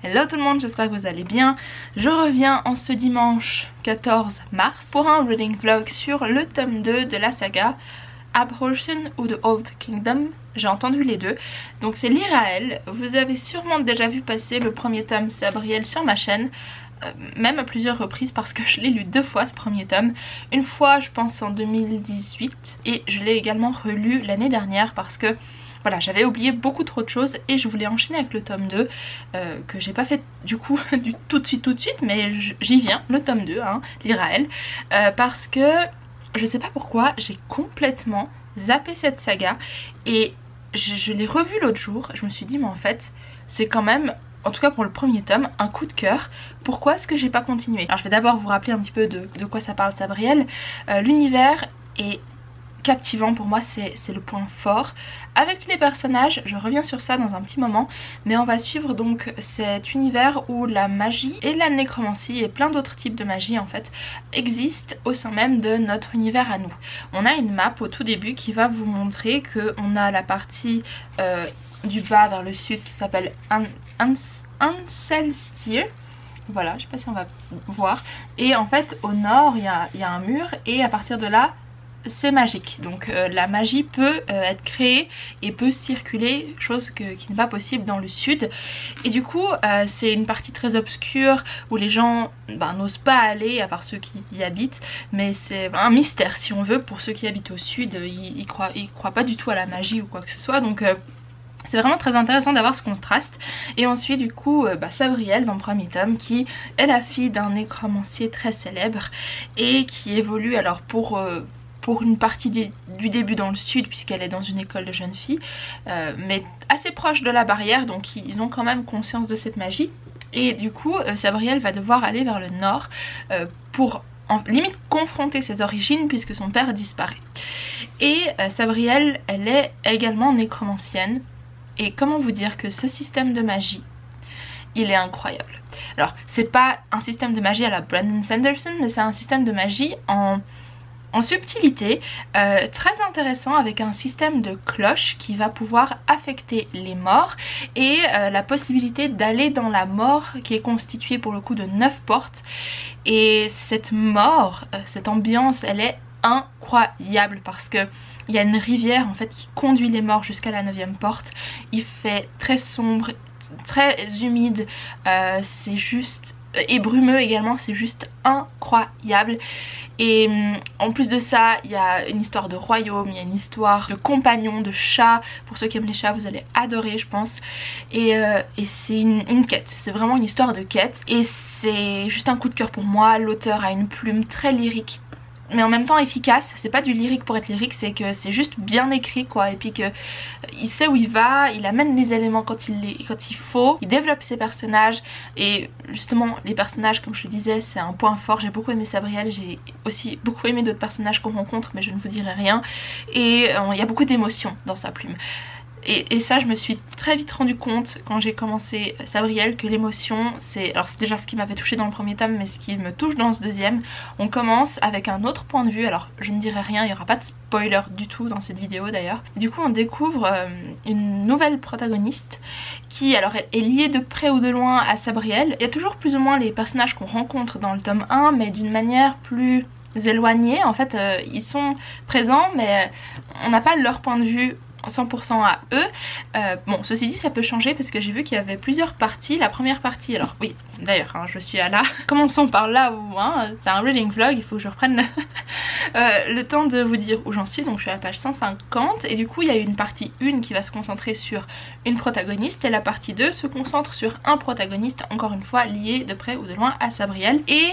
Hello tout le monde, j'espère que vous allez bien. Je reviens en ce dimanche 14 mars pour un reading vlog sur le tome 2 de la saga Abhorsen ou The Old Kingdom. J'ai entendu les deux, donc c'est l'Iraël. Vous avez sûrement déjà vu passer le premier tome Sabriel sur ma chaîne, même à plusieurs reprises parce que je l'ai lu 2 fois ce premier tome. Une fois je pense en 2018 et je l'ai également relu l'année dernière parce que voilà, j'avais oublié beaucoup trop de choses et je voulais enchaîner avec le tome 2 que j'ai pas fait du coup tout de suite, mais j'y viens, le tome 2, hein, l'Iraël, parce que je sais pas pourquoi j'ai complètement zappé cette saga et je l'ai revue l'autre jour. Je me suis dit mais en fait c'est quand même, en tout cas pour le premier tome, un coup de cœur. Pourquoi est-ce que j'ai pas continué? Alors je vais d'abord vous rappeler un petit peu de quoi ça parle Sabriel. L'univers est captivant pour moi, c'est le point fort. Avec les personnages, je reviens sur ça dans un petit moment, mais on va suivre donc cet univers où la magie et la nécromancie et plein d'autres types de magie en fait existent au sein même de notre univers à nous. On a une map au tout début qui va vous montrer qu'on a la partie du bas vers le sud qui s'appelle Ancelstier. Voilà, je sais pas si on va voir. Et en fait au nord il y a un mur et à partir de là c'est magique, donc la magie peut être créée et peut circuler, chose qui n'est pas possible dans le sud. Et du coup c'est une partie très obscure où les gens n'osent pas aller à part ceux qui y habitent, mais c'est un mystère si on veut pour ceux qui habitent au sud. Ils croient pas du tout à la magie ou quoi que ce soit, donc c'est vraiment très intéressant d'avoir ce contraste. Et ensuite du coup Sabriel dans le premier tome qui est la fille d'un nécromancier très célèbre et qui évolue alors pour une partie du début dans le sud puisqu'elle est dans une école de jeunes filles, mais assez proche de la barrière, donc ils ont quand même conscience de cette magie. Et du coup Sabriel va devoir aller vers le nord pour limite confronter ses origines puisque son père disparaît. Et Sabriel, elle est également nécromancienne. Et comment vous dire que ce système de magie, il est incroyable. Alors c'est pas un système de magie à la Brandon Sanderson, mais c'est un système de magie en subtilité, très intéressant, avec un système de cloche qui va pouvoir affecter les morts et la possibilité d'aller dans la mort qui est constituée pour le coup de 9 portes. Et cette mort, cette ambiance, elle est incroyable parce que il y a une rivière en fait qui conduit les morts jusqu'à la 9e porte. Il fait très sombre, très humide, c'est juste, et brumeux également, c'est juste incroyable. Et en plus de ça, il y a une histoire de royaume, il y a une histoire de compagnons, de chats. Pour ceux qui aiment les chats, vous allez adorer je pense. Et c'est une quête, c'est vraiment une histoire de quête. Et c'est juste un coup de cœur pour moi. L'auteur a une plume très lyrique, mais en même temps efficace. C'est pas du lyrique pour être lyrique, c'est que c'est juste bien écrit quoi, et puis que il sait où il va, il amène les éléments quand il faut, il développe ses personnages. Et justement les personnages, comme je le disais, c'est un point fort. J'ai beaucoup aimé Sabriel, j'ai aussi beaucoup aimé d'autres personnages qu'on rencontre, mais je ne vous dirai rien. Et il y a beaucoup d'émotions dans sa plume. Et ça je me suis très vite rendu compte quand j'ai commencé Sabriel que l'émotion c'est déjà ce qui m'avait touché dans le premier tome, mais ce qui me touche dans ce deuxième. On commence avec un autre point de vue, alors je ne dirai rien, il n'y aura pas de spoiler du tout dans cette vidéo d'ailleurs. Du coup on découvre une nouvelle protagoniste qui alors est liée de près ou de loin à Sabriel. Il y a toujours plus ou moins les personnages qu'on rencontre dans le tome 1, mais d'une manière plus éloignée. En fait ils sont présents mais on n'a pas leur point de vue 100% à eux. Bon, ceci dit ça peut changer parce que j'ai vu qu'il y avait plusieurs parties. La première partie, alors oui d'ailleurs hein, je suis à là, commençons par là où hein, c'est un reading vlog, il faut que je reprenne le temps de vous dire où j'en suis. Donc je suis à la page 150 et du coup il y a une partie 1 qui va se concentrer sur une protagoniste et la partie 2 se concentre sur un protagoniste, encore une fois lié de près ou de loin à Sabriel. Et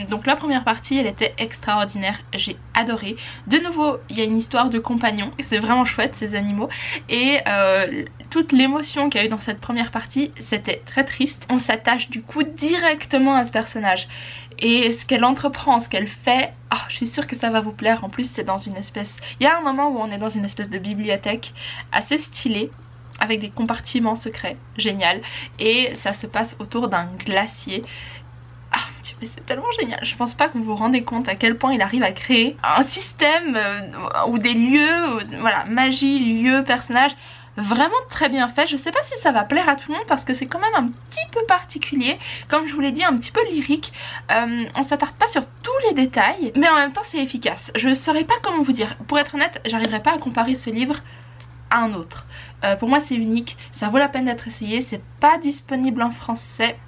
donc la première partie elle était extraordinaire, j'ai adoré. De nouveau il y a une histoire de compagnons, c'est vraiment chouette ces animaux. Et toute l'émotion qu'il y a eu dans cette première partie, c'était très triste. On s'attache du coup directement à ce personnage et ce qu'elle entreprend, ce qu'elle fait. Oh, je suis sûre que ça va vous plaire. En plus c'est dans une espèce, il y a un moment où on est dans une espèce de bibliothèque assez stylée avec des compartiments secrets, génial, et ça se passe autour d'un glacier. Ah, c'est tellement génial. Je pense pas que vous vous rendez compte à quel point il arrive à créer un système ou des lieux, voilà, magie, lieux, personnages vraiment très bien fait. Je sais pas si ça va plaire à tout le monde parce que c'est quand même un petit peu particulier, comme je vous l'ai dit, un petit peu lyrique. On s'attarde pas sur tous les détails, mais en même temps c'est efficace. Je saurais pas comment vous dire, pour être honnête, j'arriverai pas à comparer ce livre à un autre. Pour moi c'est unique, ça vaut la peine d'être essayé, c'est pas disponible en français.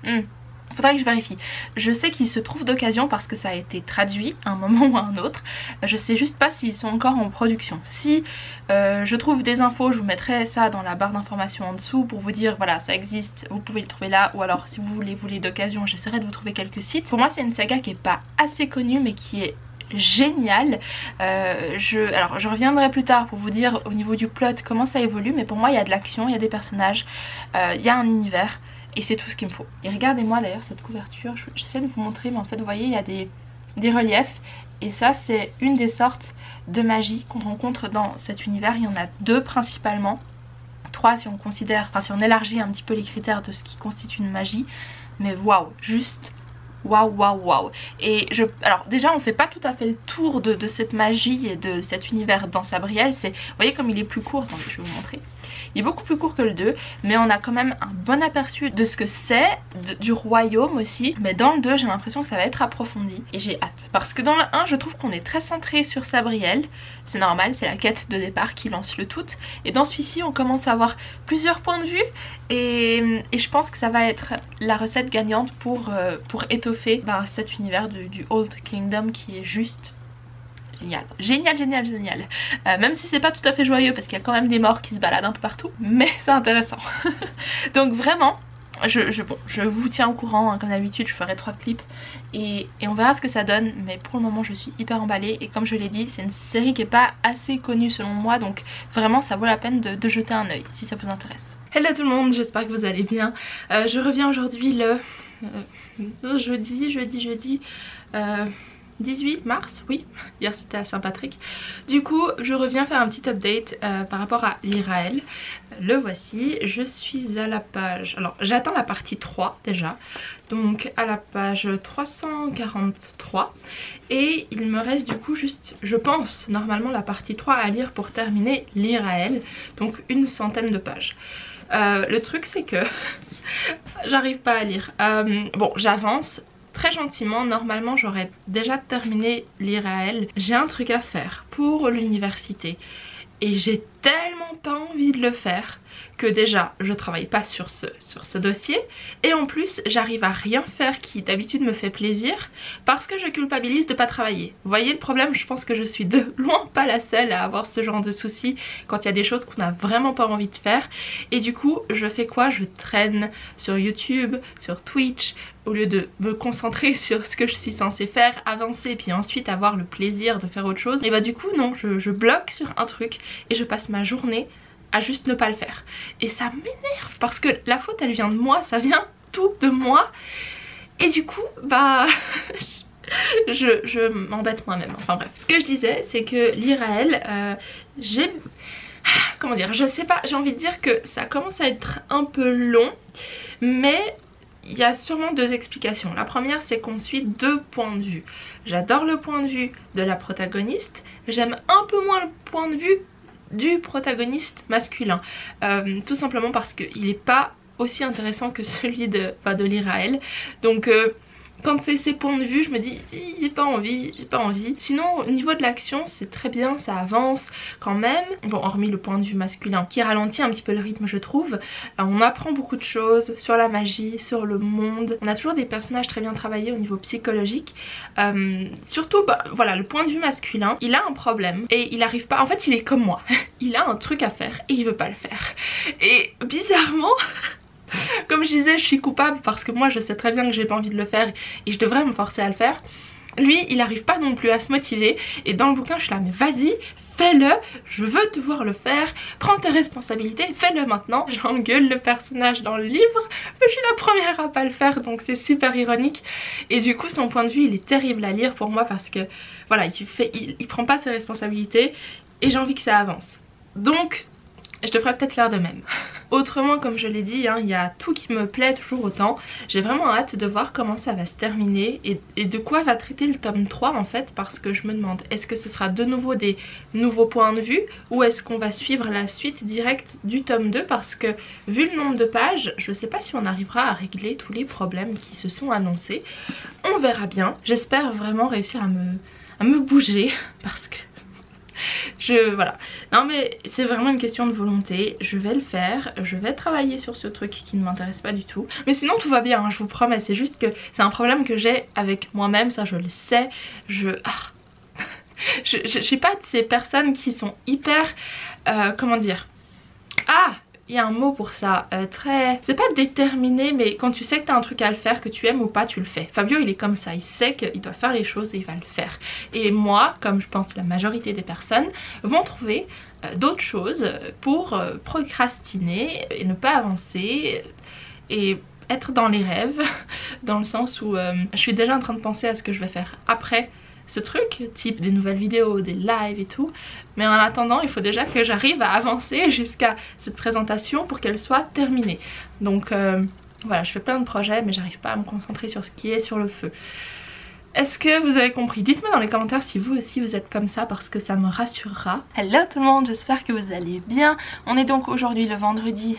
Faudrait que je vérifie. Je sais qu'ils se trouvent d'occasion parce que ça a été traduit à un moment ou à un autre. Je sais juste pas s'ils sont encore en production. Si je trouve des infos, je vous mettrai ça dans la barre d'informations en dessous pour vous dire voilà ça existe, vous pouvez le trouver là. Ou alors si vous voulez d'occasion, j'essaierai de vous trouver quelques sites. Pour moi c'est une saga qui est pas assez connue mais qui est génial. Alors je reviendrai plus tard pour vous dire au niveau du plot comment ça évolue, mais pour moi il y a de l'action, il y a des personnages, il y a un univers et c'est tout ce qu'il me faut. Et regardez-moi d'ailleurs cette couverture, j'essaie de vous montrer, mais en fait vous voyez il y a des reliefs et ça c'est une des sortes de magie qu'on rencontre dans cet univers. Il y en a deux principalement, trois si on considère, enfin si on élargit un petit peu les critères de ce qui constitue une magie, mais waouh, juste waouh waouh waouh. Et alors déjà on fait pas tout à fait le tour de cette magie et de cet univers dans Sabriel. Vous voyez comme il est plus court, attendez je vais vous montrer. Il est beaucoup plus court que le 2, mais on a quand même un bon aperçu de ce que c'est, du royaume aussi. Mais dans le 2 j'ai l'impression que ça va être approfondi et j'ai hâte. Parce que dans le 1 je trouve qu'on est très centré sur Sabriel. C'est normal, c'est la quête de départ qui lance le tout. Et dans celui-ci on commence à avoir plusieurs points de vue et je pense que ça va être la recette gagnante pour étoffer cet univers du Old Kingdom qui est juste génial. Génial, génial, génial. Même si c'est pas tout à fait joyeux parce qu'il y a quand même des morts qui se baladent un peu partout, mais c'est intéressant. Donc vraiment, je vous tiens au courant, hein, comme d'habitude je ferai 3 clips et on verra ce que ça donne, mais pour le moment je suis hyper emballée et comme je l'ai dit c'est une série qui est pas assez connue selon moi, donc vraiment ça vaut la peine de jeter un œil si ça vous intéresse. Hello tout le monde, j'espère que vous allez bien. Je reviens aujourd'hui le jeudi 18 mars, oui, hier c'était à Saint-Patrick. Du coup je reviens faire un petit update par rapport à l'Iraël. Le voici, je suis à la page, alors j'attends la partie 3 déjà, donc à la page 343 et il me reste du coup juste, je pense, normalement la partie 3 à lire pour terminer l'Iraël, donc une centaine de pages. Le truc c'est que j'arrive pas à lire, bon j'avance très gentiment, normalement j'aurais déjà terminé l'Iraël. J'ai un truc à faire pour l'université et j'ai tellement pas envie de le faire que déjà je travaille pas sur ce dossier et en plus j'arrive à rien faire qui d'habitude me fait plaisir parce que je culpabilise de pas travailler. Vous voyez le problème, je pense que je suis de loin pas la seule à avoir ce genre de soucis quand il y a des choses qu'on n'a vraiment pas envie de faire et du coup je fais quoi? Je traîne sur YouTube, sur Twitch au lieu de me concentrer sur ce que je suis censée faire, avancer puis ensuite avoir le plaisir de faire autre chose. Et bah du coup non, je bloque sur un truc et je passe ma journée à juste ne pas le faire. Et ça m'énerve parce que la faute elle vient de moi, ça vient tout de moi. Et du coup bah je m'embête moi-même, enfin bref. Ce que je disais c'est que l'Iraël, comment dire, je sais pas, j'ai envie de dire que ça commence à être un peu long, mais il y a sûrement deux explications. La première c'est qu'on suit deux points de vue. J'adore le point de vue de la protagoniste, j'aime un peu moins le point de vue du protagoniste masculin, tout simplement parce qu'il n'est pas aussi intéressant que celui de l'Iraël. Donc quand c'est ces points de vue je me dis j'ai pas envie. Sinon au niveau de l'action c'est très bien, ça avance quand même. Bon, hormis le point de vue masculin qui ralentit un petit peu le rythme je trouve. On apprend beaucoup de choses sur la magie, sur le monde. On a toujours des personnages très bien travaillés au niveau psychologique. Surtout bah, voilà, le point de vue masculin il a un problème et il arrive pas, en fait il est comme moi. Il a un truc à faire et il veut pas le faire. Et bizarrement comme je disais je suis coupable parce que moi je sais très bien que j'ai pas envie de le faire et je devrais me forcer à le faire. Lui il arrive pas non plus à se motiver et dans le bouquin je suis là mais vas-y fais-le, je veux te voir le faire, prends tes responsabilités, fais-le maintenant. J'engueule le personnage dans le livre, mais je suis la première à pas le faire donc c'est super ironique. Et du coup son point de vue il est terrible à lire pour moi parce que voilà il prend pas ses responsabilités et j'ai envie que ça avance. Donc je devrais peut-être faire de même. Autrement, comme je l'ai dit, hein, il y a tout qui me plaît toujours autant. J'ai vraiment hâte de voir comment ça va se terminer et de quoi va traiter le tome 3 en fait, parce que je me demande, est-ce que ce sera de nouveau des nouveaux points de vue ou est-ce qu'on va suivre la suite directe du tome 2, parce que vu le nombre de pages, je sais pas si on arrivera à régler tous les problèmes qui se sont annoncés. On verra bien. J'espère vraiment réussir à me bouger parce que voilà. Non mais c'est vraiment une question de volonté, je vais le faire, je vais travailler sur ce truc qui ne m'intéresse pas du tout. Mais sinon tout va bien, hein, je vous promets, c'est juste que c'est un problème que j'ai avec moi-même, ça je le sais. Je suis pas de ces personnes qui sont hyper... comment dire... Ah, il y a un mot pour ça, très... C'est pas déterminé, mais quand tu sais que t'as un truc à le faire, que tu aimes ou pas, tu le fais. Fabio il est comme ça, il sait qu'il doit faire les choses et il va le faire. Et moi, comme je pense la majorité des personnes, vont trouver d'autres choses pour procrastiner et ne pas avancer et être dans les rêves, dans le sens où je suis déjà en train de penser à ce que je vais faire après ce truc, type des nouvelles vidéos, des lives et tout. Mais en attendant, il faut déjà que j'arrive à avancer jusqu'à cette présentation pour qu'elle soit terminée. Donc voilà, je fais plein de projets mais j'arrive pas à me concentrer sur ce qui est sur le feu. Est-ce que vous avez compris? Dites-moi dans les commentaires si vous aussi vous êtes comme ça, parce que ça me rassurera. Hello tout le monde, j'espère que vous allez bien. On est donc aujourd'hui le vendredi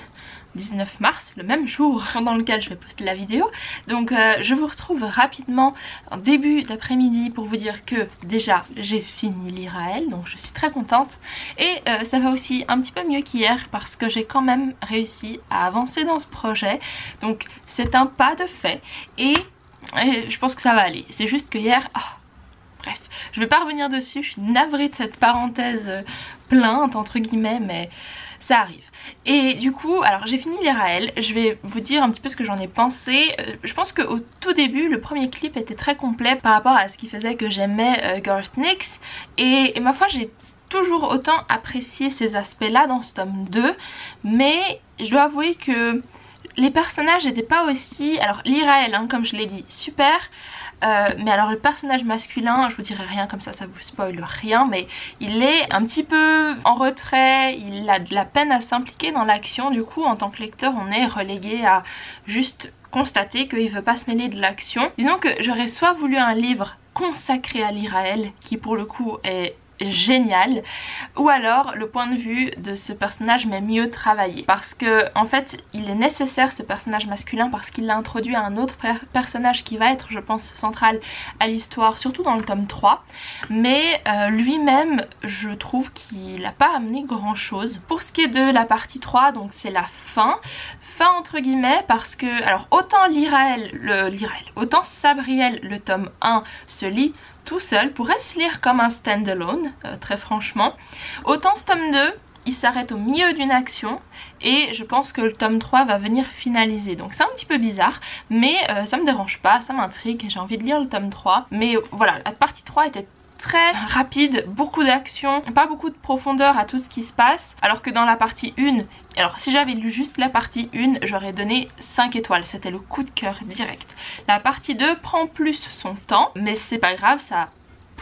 19 mars, le même jour dans lequel je vais poster la vidéo. Donc je vous retrouve rapidement en début d'après-midi pour vous dire que déjà j'ai fini l'IRAEL, donc je suis très contente. Et ça va aussi un petit peu mieux qu'hier parce que j'ai quand même réussi à avancer dans ce projet. Donc c'est un pas de fait et je pense que ça va aller. C'est juste que hier... bref, je vais pas revenir dessus, je suis navrée de cette parenthèse plainte entre guillemets, mais ça arrive. Et du coup, alors j'ai fini l'IRAEL, je vais vous dire un petit peu ce que j'en ai pensé. Je pense qu'au tout début, le premier clip était très complet par rapport à ce qui faisait que j'aimais Girlsnicks. Et ma foi, j'ai toujours autant apprécié ces aspects-là dans ce tome 2. Mais je dois avouer que les personnages n'étaient pas aussi... Alors l'IRAEL, hein, comme je l'ai dit, super. Mais alors le personnage masculin, je vous dirai rien comme ça vous spoil rien, mais il est un petit peu en retrait, il a de la peine à s'impliquer dans l'action. Du coup en tant que lecteur on est relégué à juste constater qu'il veut pas se mêler de l'action. Disons que j'aurais soit voulu un livre consacré à l'IRAEL, qui pour le coup est génial, ou alors le point de vue de ce personnage mais mieux travaillé, parce que en fait il est nécessaire ce personnage masculin parce qu'il l'a introduit à un autre personnage qui va être je pense central à l'histoire, surtout dans le tome 3, mais lui-même je trouve qu'il n'a pas amené grand chose. Pour ce qui est de la partie 3, donc c'est la fin entre guillemets, parce que alors autant autant Sabriel le tome 1 se lit tout seul, pourrait se lire comme un stand-alone, très franchement. Autant ce tome 2, il s'arrête au milieu d'une action et je pense que le tome 3 va venir finaliser. Donc c'est un petit peu bizarre, mais ça me dérange pas, ça m'intrigue, j'ai envie de lire le tome 3. Mais voilà, la partie 3 était très rapide, beaucoup d'action, pas beaucoup de profondeur à tout ce qui se passe, alors que dans la partie 1, alors si j'avais lu juste la partie 1, j'aurais donné 5 étoiles, c'était le coup de cœur direct. La partie 2 prend plus son temps, mais c'est pas grave, ça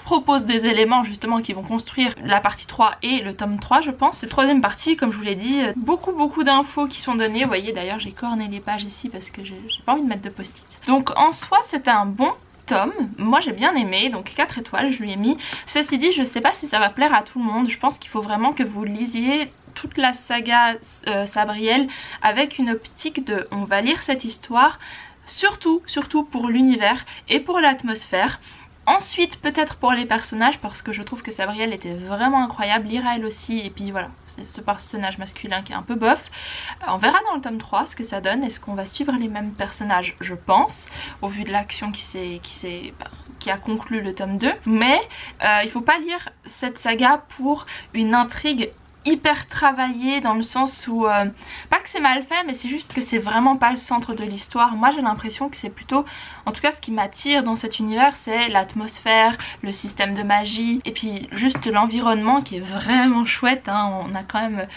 propose des éléments justement qui vont construire la partie 3 et le tome 3 je pense. Cette troisième partie, comme je vous l'ai dit, beaucoup d'infos qui sont données. Vous voyez d'ailleurs j'ai corné les pages ici parce que j'ai pas envie de mettre de post-it. Donc en soi c'était un bon tome, moi j'ai bien aimé, donc 4 étoiles je lui ai mis. Ceci dit je sais pas si ça va plaire à tout le monde, je pense qu'il faut vraiment que vous lisiez toute la saga Sabriel avec une optique de on va lire cette histoire surtout pour l'univers et pour l'atmosphère. Ensuite peut-être pour les personnages parce que je trouve que Sabriel était vraiment incroyable, l'IRAEL aussi, et puis voilà, c'est ce personnage masculin qui est un peu bof. On verra dans le tome 3 ce que ça donne, est-ce qu'on va suivre les mêmes personnages, je pense, au vu de l'action qui a conclu le tome 2. Mais il faut pas lire cette saga pour une intrigue hyper travaillé dans le sens où pas que c'est mal fait, mais c'est juste que c'est vraiment pas le centre de l'histoire. Moi j'ai l'impression que c'est plutôt, en tout cas ce qui m'attire dans cet univers, c'est l'atmosphère, le système de magie et puis juste l'environnement qui est vraiment chouette, hein. On a quand même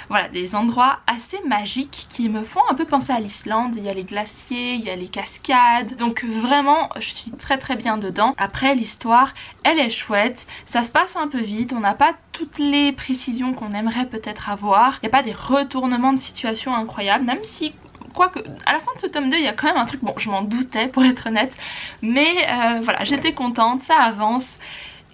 voilà, des endroits assez magiques qui me font un peu penser à l'Islande. Il y a les glaciers, il y a les cascades, donc vraiment je suis très bien dedans. Après l'histoire elle est chouette, ça se passe un peu vite, on n'a pas toutes les précisions qu'on aimerait peut-être avoir, il n'y a pas des retournements de situation incroyables, même si quoique à la fin de ce tome 2 il y a quand même un truc, bon je m'en doutais pour être honnête, mais voilà, j'étais contente, ça avance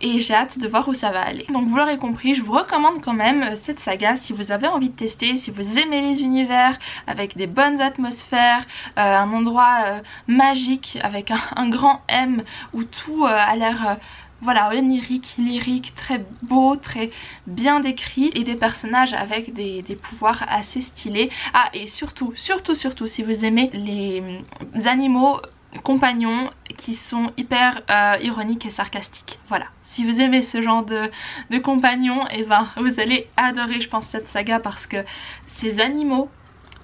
et j'ai hâte de voir où ça va aller. Donc vous l'aurez compris, je vous recommande quand même cette saga si vous avez envie de tester, si vous aimez les univers avec des bonnes atmosphères, un endroit magique avec un grand M où tout a l'air voilà, onirique, lyrique, très beau, très bien décrit et des personnages avec des pouvoirs assez stylés. Ah et surtout si vous aimez les animaux compagnons qui sont hyper ironiques et sarcastiques, voilà. Si vous aimez ce genre de compagnons, et ben vous allez adorer je pense cette saga parce que ces animaux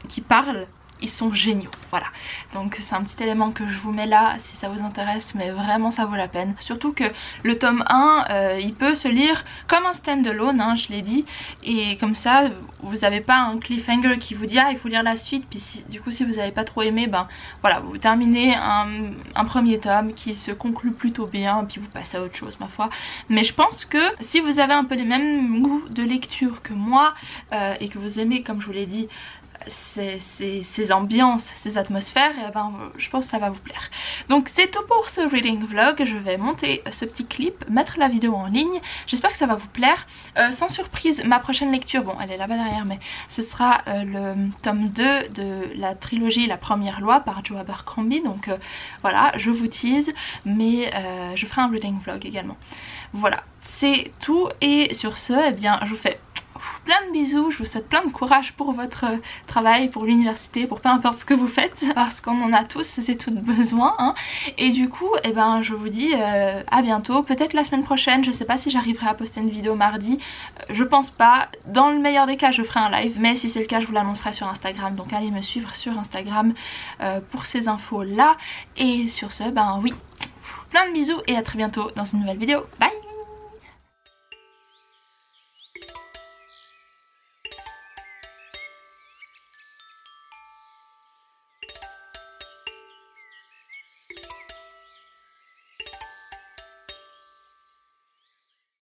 qui parlent, ils sont géniaux, voilà. Donc c'est un petit élément que je vous mets là si ça vous intéresse, mais vraiment ça vaut la peine. Surtout que le tome 1 il peut se lire comme un stand-alone, hein, je l'ai dit, et comme ça vous n'avez pas un cliffhanger qui vous dit ah il faut lire la suite, puis du coup si vous n'avez pas trop aimé, ben voilà, vous terminez un premier tome qui se conclut plutôt bien, puis vous passez à autre chose ma foi. Mais je pense que si vous avez un peu les mêmes goûts de lecture que moi et que vous aimez, comme je vous l'ai dit, ces ambiances, ces atmosphères, et ben je pense que ça va vous plaire. Donc c'est tout pour ce reading vlog, je vais monter ce petit clip, mettre la vidéo en ligne, j'espère que ça va vous plaire. Sans surprise, ma prochaine lecture, bon elle est là-bas derrière, mais ce sera le tome 2 de la trilogie La Première Loi par Joe Abercrombie, donc voilà, je vous tease, mais je ferai un reading vlog également. Voilà, c'est tout, et sur ce, eh bien je vous fais plein de bisous, je vous souhaite plein de courage pour votre travail, pour l'université, pour peu importe ce que vous faites, parce qu'on en a tous et toutes besoin, hein. Et du coup, eh ben, je vous dis à bientôt, peut-être la semaine prochaine, je sais pas si j'arriverai à poster une vidéo mardi, je pense pas, dans le meilleur des cas je ferai un live, mais si c'est le cas je vous l'annoncerai sur Instagram, donc allez me suivre sur Instagram pour ces infos là, et sur ce, ben oui, plein de bisous et à très bientôt dans une nouvelle vidéo, bye.